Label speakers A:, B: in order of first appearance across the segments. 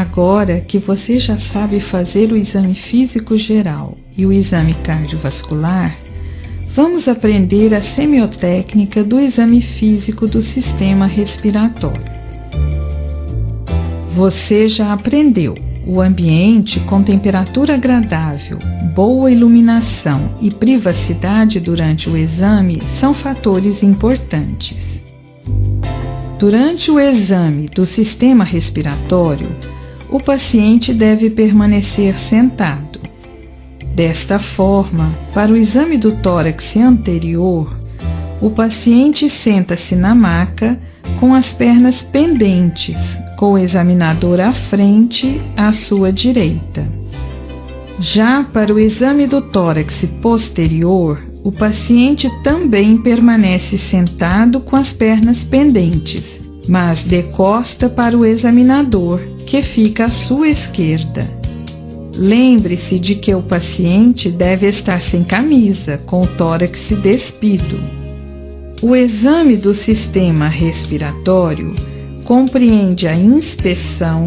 A: Agora que você já sabe fazer o exame físico geral e o exame cardiovascular, vamos aprender a semiotécnica do exame físico do sistema respiratório. Você já aprendeu o ambiente com temperatura agradável, boa iluminação e privacidade durante o exame são fatores importantes. Durante o exame do sistema respiratório, o paciente deve permanecer sentado. Desta forma, para o exame do tórax anterior, o paciente senta-se na maca com as pernas pendentes, com o examinador à frente, à sua direita. Já para o exame do tórax posterior, o paciente também permanece sentado com as pernas pendentes, mas de costa para o examinador, que fica à sua esquerda. Lembre-se de que o paciente deve estar sem camisa, com o tórax despido. O exame do sistema respiratório compreende a inspeção,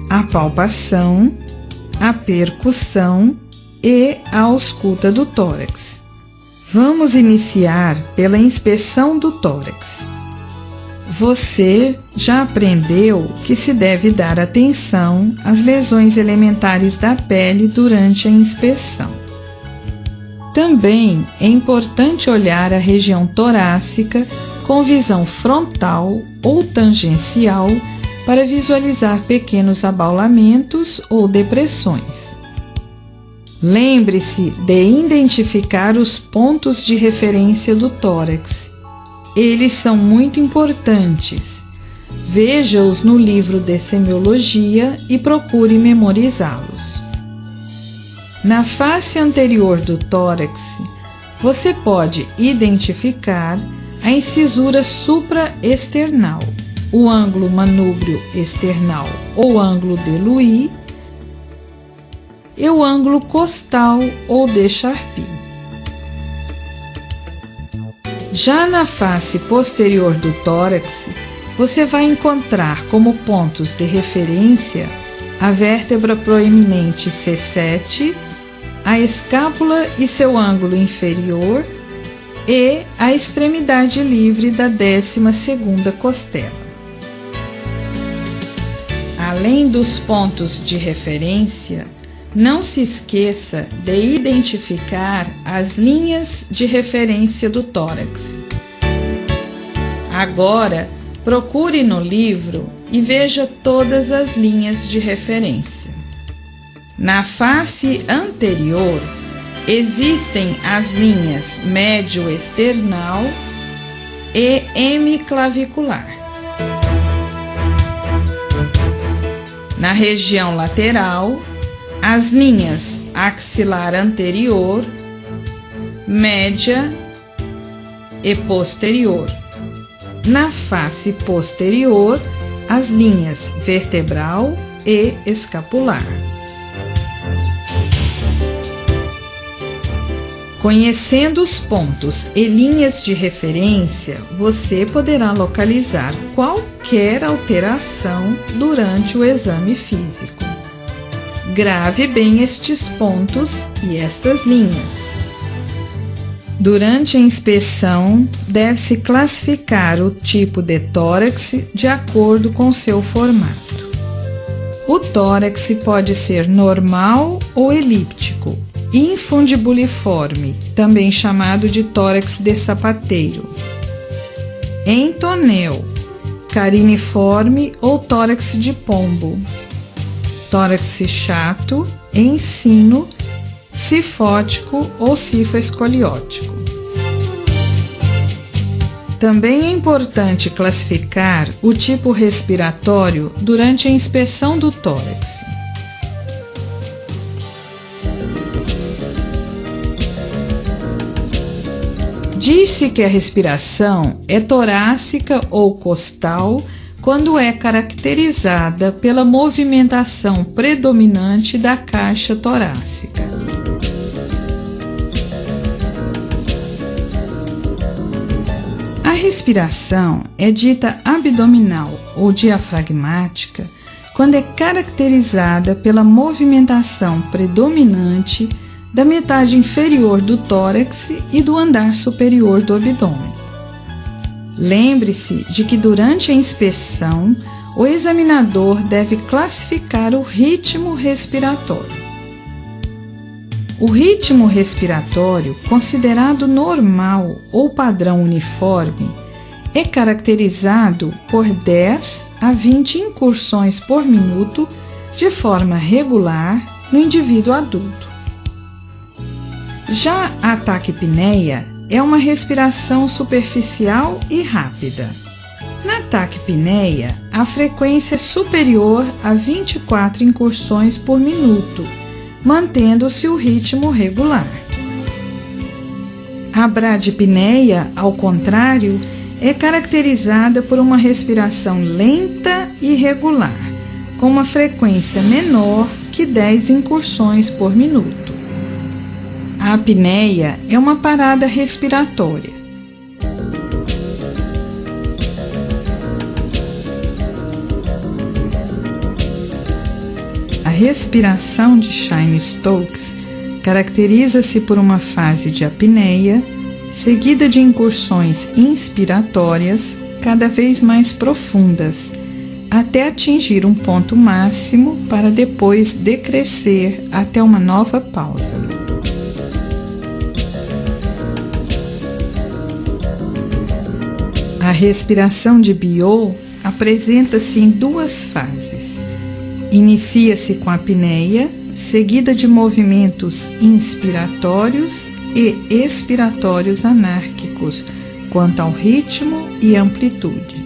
A: a palpação, a percussão e a ausculta do tórax. Vamos iniciar pela inspeção do tórax. Você já aprendeu que se deve dar atenção às lesões elementares da pele durante a inspeção. Também é importante olhar a região torácica com visão frontal ou tangencial para visualizar pequenos abaulamentos ou depressões. Lembre-se de identificar os pontos de referência do tórax. Eles são muito importantes. Veja-os no livro de semiologia e procure memorizá-los. Na face anterior do tórax, você pode identificar a incisura supraesternal, o ângulo manúbrio external ou ângulo de Louis e o ângulo costal ou de Charpy. Já na face posterior do tórax, você vai encontrar como pontos de referência a vértebra proeminente C7, a escápula e seu ângulo inferior e a extremidade livre da 12ª costela. Além dos pontos de referência, não se esqueça de identificar as linhas de referência do tórax. Agora, procure no livro e veja todas as linhas de referência. Na face anterior, existem as linhas médio-esternal e hemiclavicular. Na região lateral, as linhas axilar anterior, média e posterior. Na face posterior, as linhas vertebral e escapular. Conhecendo os pontos e linhas de referência, você poderá localizar qualquer alteração durante o exame físico. Grave bem estes pontos e estas linhas. Durante a inspeção, deve-se classificar o tipo de tórax de acordo com seu formato. O tórax pode ser normal ou elíptico, infundibuliforme, também chamado de tórax de sapateiro, entonel, cariniforme ou tórax de pombo, tórax chato, ensino, cifótico ou cifoescoliótico. Também é importante classificar o tipo respiratório durante a inspeção do tórax. Diz-se que a respiração é torácica ou costal quando é caracterizada pela movimentação predominante da caixa torácica. A respiração é dita abdominal ou diafragmática quando é caracterizada pela movimentação predominante da metade inferior do tórax e do andar superior do abdômen. Lembre-se de que durante a inspeção, o examinador deve classificar o ritmo respiratório. O ritmo respiratório, considerado normal ou padrão uniforme, é caracterizado por 10 a 20 incursões por minuto de forma regular no indivíduo adulto. Já a taquipneia é uma respiração superficial e rápida. Na taquipneia, a frequência é superior a 24 incursões por minuto, mantendo-se o ritmo regular. A bradipneia, ao contrário, é caracterizada por uma respiração lenta e regular, com uma frequência menor que 10 incursões por minuto. A apneia é uma parada respiratória. A respiração de Cheyne-Stokes caracteriza-se por uma fase de apneia, seguida de incursões inspiratórias cada vez mais profundas, até atingir um ponto máximo para depois decrescer até uma nova pausa. A respiração de Biot apresenta-se em duas fases. Inicia-se com a apneia, seguida de movimentos inspiratórios e expiratórios anárquicos, quanto ao ritmo e amplitude.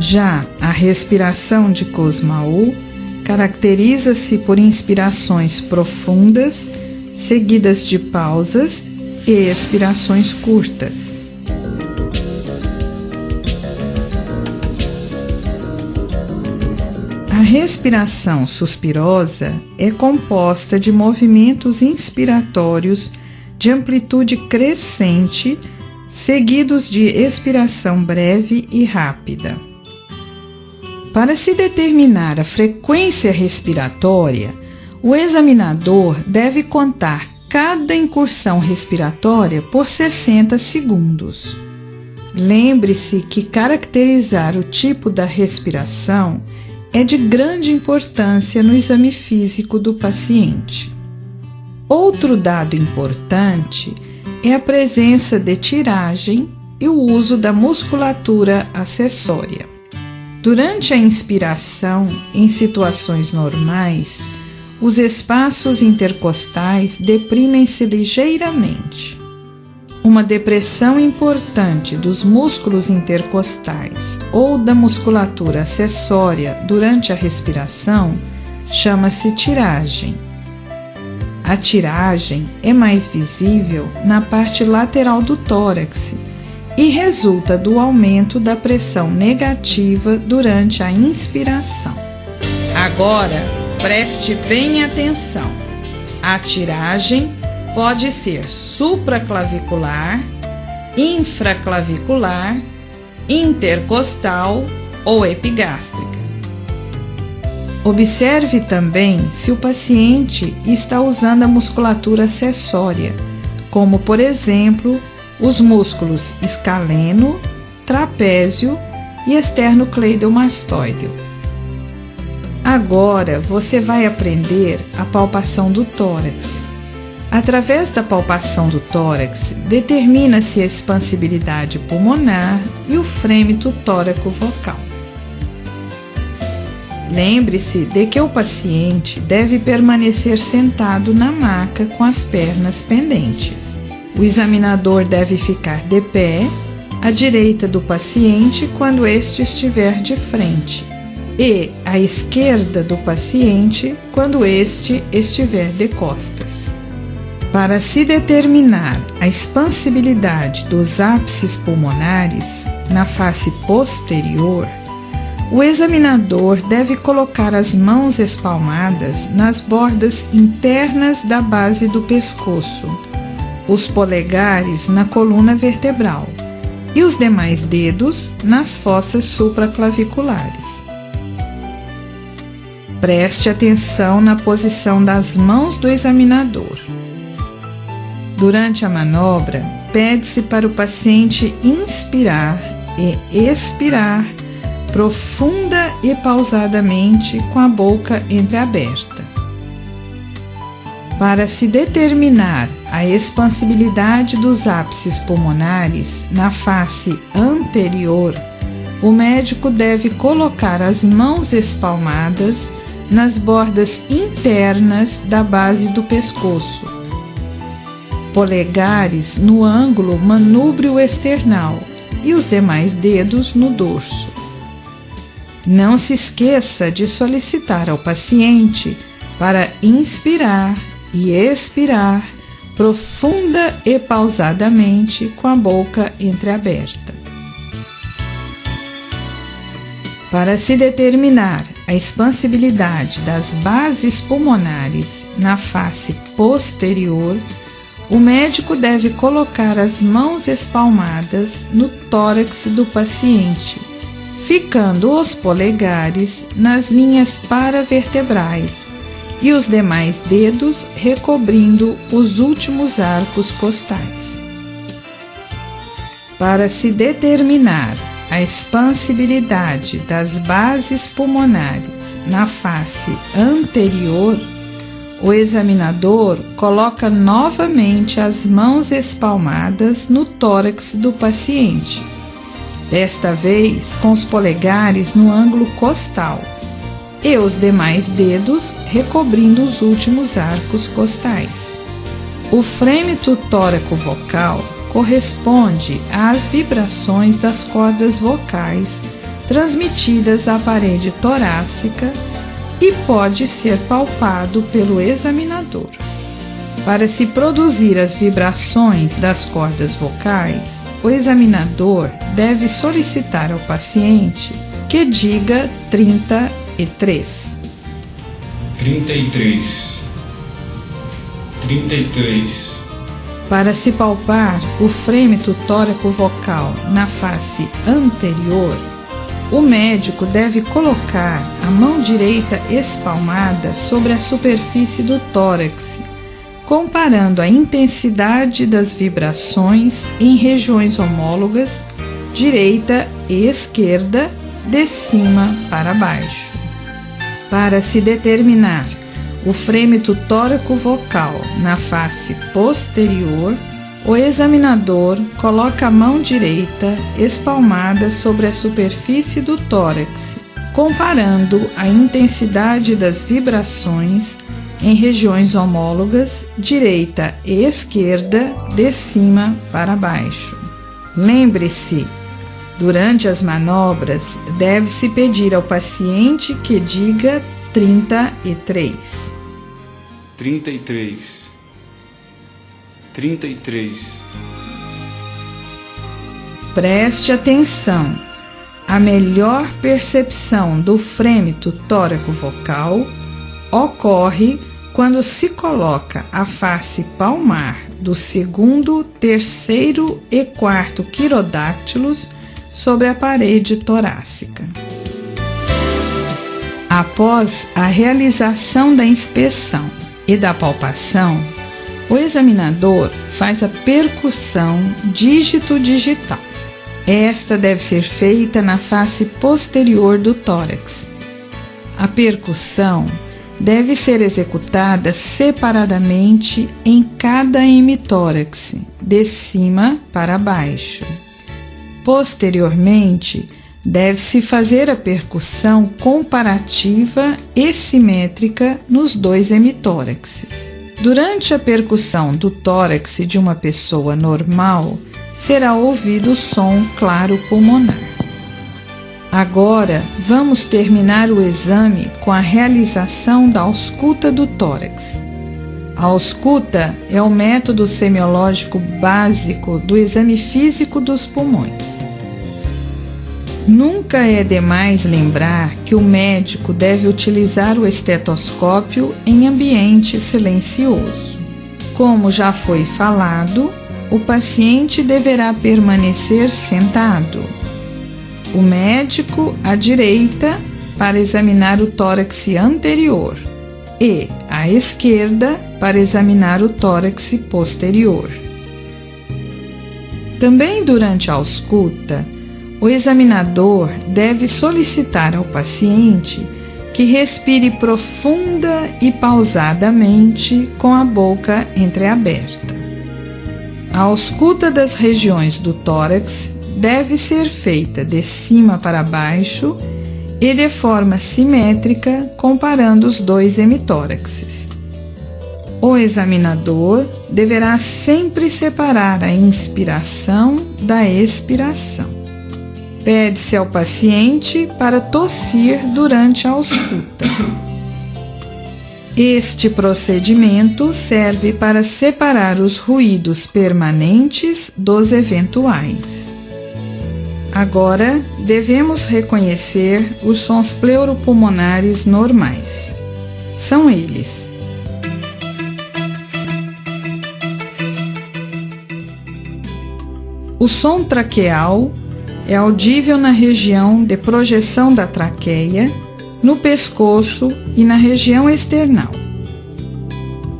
A: Já a respiração de Kussmaul caracteriza-se por inspirações profundas, seguidas de pausas e expirações curtas. A respiração suspirosa é composta de movimentos inspiratórios de amplitude crescente, seguidos de expiração breve e rápida. Para se determinar a frequência respiratória, o examinador deve contar cada incursão respiratória por 60 segundos. Lembre-se que caracterizar o tipo da respiração é de grande importância no exame físico do paciente. Outro dado importante é a presença de tiragem e o uso da musculatura acessória. Durante a inspiração, em situações normais, os espaços intercostais deprimem-se ligeiramente. Uma depressão importante dos músculos intercostais ou da musculatura acessória durante a respiração chama-se tiragem. A tiragem é mais visível na parte lateral do tórax e resulta do aumento da pressão negativa durante a inspiração. Agora, preste bem atenção. A tiragem pode ser supraclavicular, infraclavicular, intercostal ou epigástrica. Observe também se o paciente está usando a musculatura acessória, como, por exemplo, os músculos escaleno, trapézio e esternocleidomastoideo. Agora você vai aprender a palpação do tórax. Através da palpação do tórax, determina-se a expansibilidade pulmonar e o frêmito tóraco-vocal. Lembre-se de que o paciente deve permanecer sentado na maca com as pernas pendentes. O examinador deve ficar de pé, à direita do paciente quando este estiver de frente, e à esquerda do paciente quando este estiver de costas. Para se determinar a expansibilidade dos ápices pulmonares na face posterior, o examinador deve colocar as mãos espalmadas nas bordas internas da base do pescoço, os polegares na coluna vertebral e os demais dedos nas fossas supraclaviculares. Preste atenção na posição das mãos do examinador. Durante a manobra, pede-se para o paciente inspirar e expirar profunda e pausadamente com a boca entreaberta. Para se determinar a expansibilidade dos ápices pulmonares na face anterior, o médico deve colocar as mãos espalmadas nas bordas internas da base do pescoço, polegares no ângulo manúbrio-external e os demais dedos no dorso. Não se esqueça de solicitar ao paciente para inspirar e expirar profunda e pausadamente com a boca entreaberta. Para se determinar a expansibilidade das bases pulmonares na face posterior, o médico deve colocar as mãos espalmadas no tórax do paciente, ficando os polegares nas linhas paravertebrais e os demais dedos recobrindo os últimos arcos costais. Para se determinar a expansibilidade das bases pulmonares na face anterior, o examinador coloca novamente as mãos espalmadas no tórax do paciente, desta vez com os polegares no ângulo costal e os demais dedos recobrindo os últimos arcos costais. O frêmito tóraco-vocal corresponde às vibrações das cordas vocais transmitidas à parede torácica e pode ser palpado pelo examinador. Para se produzir as vibrações das cordas vocais, o examinador deve solicitar ao paciente que diga 33.
B: 33. 33.
A: Para se palpar o frêmito tóraco-vocal na face anterior, o médico deve colocar a mão direita espalmada sobre a superfície do tórax, comparando a intensidade das vibrações em regiões homólogas, direita e esquerda, de cima para baixo. Para se determinar o frêmito tóraco-vocal na face posterior, o examinador coloca a mão direita espalmada sobre a superfície do tórax, comparando a intensidade das vibrações em regiões homólogas, direita e esquerda, de cima para baixo. Lembre-se, durante as manobras, deve-se pedir ao paciente que diga 33.
B: 33. 33.
A: Preste atenção. A melhor percepção do frêmito tóraco-vocal ocorre quando se coloca a face palmar do segundo, terceiro e quarto quirodáctilos sobre a parede torácica. Após a realização da inspeção e da palpação, o examinador faz a percussão dígito-digital. Esta deve ser feita na face posterior do tórax. A percussão deve ser executada separadamente em cada hemitórax, de cima para baixo. Posteriormente, deve-se fazer a percussão comparativa e simétrica nos dois hemitóraxes. Durante a percussão do tórax de uma pessoa normal, será ouvido o som claro pulmonar. Agora, vamos terminar o exame com a realização da ausculta do tórax. A ausculta é o método semiológico básico do exame físico dos pulmões. Nunca é demais lembrar que o médico deve utilizar o estetoscópio em ambiente silencioso. Como já foi falado, o paciente deverá permanecer sentado. O médico à direita para examinar o tórax anterior e à esquerda para examinar o tórax posterior. Também durante a ausculta, o examinador deve solicitar ao paciente que respire profunda e pausadamente com a boca entreaberta. A ausculta das regiões do tórax deve ser feita de cima para baixo e de forma simétrica, comparando os dois hemitóraxes. O examinador deverá sempre separar a inspiração da expiração. Pede-se ao paciente para tossir durante a ausculta. Este procedimento serve para separar os ruídos permanentes dos eventuais. Agora, devemos reconhecer os sons pleuropulmonares normais. São eles: o som traqueal é audível na região de projeção da traqueia, no pescoço e na região external.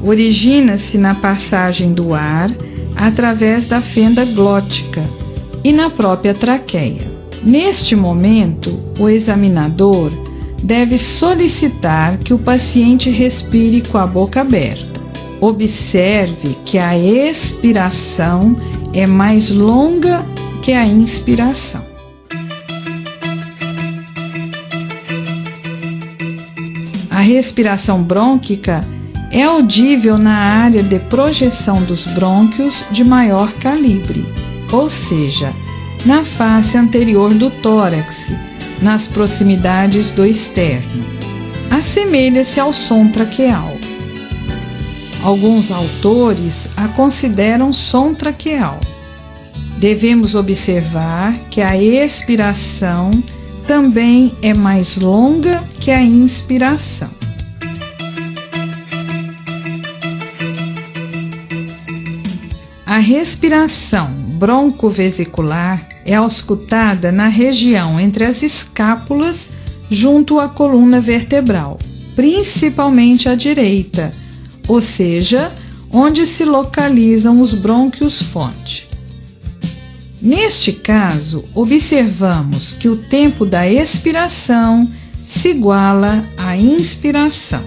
A: Origina-se na passagem do ar através da fenda glótica e na própria traqueia. Neste momento, o examinador deve solicitar que o paciente respire com a boca aberta. Observe que a expiração é mais longa que a inspiração. A respiração brônquica é audível na área de projeção dos brônquios de maior calibre, ou seja, na face anterior do tórax, nas proximidades do externo. Assemelha-se ao som traqueal. Alguns autores a consideram som traqueal. Devemos observar que a expiração também é mais longa que a inspiração. A respiração broncovesicular é auscultada na região entre as escápulas junto à coluna vertebral, principalmente à direita, ou seja, onde se localizam os brônquios-fonte. Neste caso, observamos que o tempo da expiração se iguala à inspiração.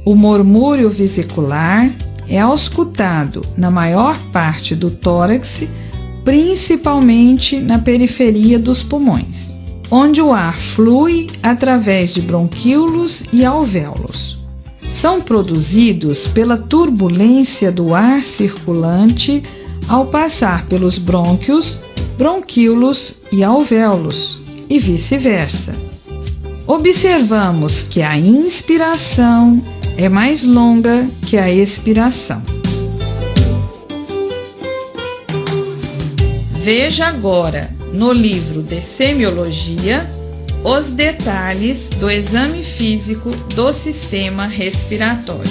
A: O murmúrio vesicular é auscultado na maior parte do tórax, principalmente na periferia dos pulmões, onde o ar flui através de bronquíolos e alvéolos. São produzidos pela turbulência do ar circulante ao passar pelos brônquios, bronquíolos e alvéolos, e vice-versa. Observamos que a inspiração é mais longa que a expiração. Veja agora, no livro de Semiologia, os detalhes do exame físico do sistema respiratório.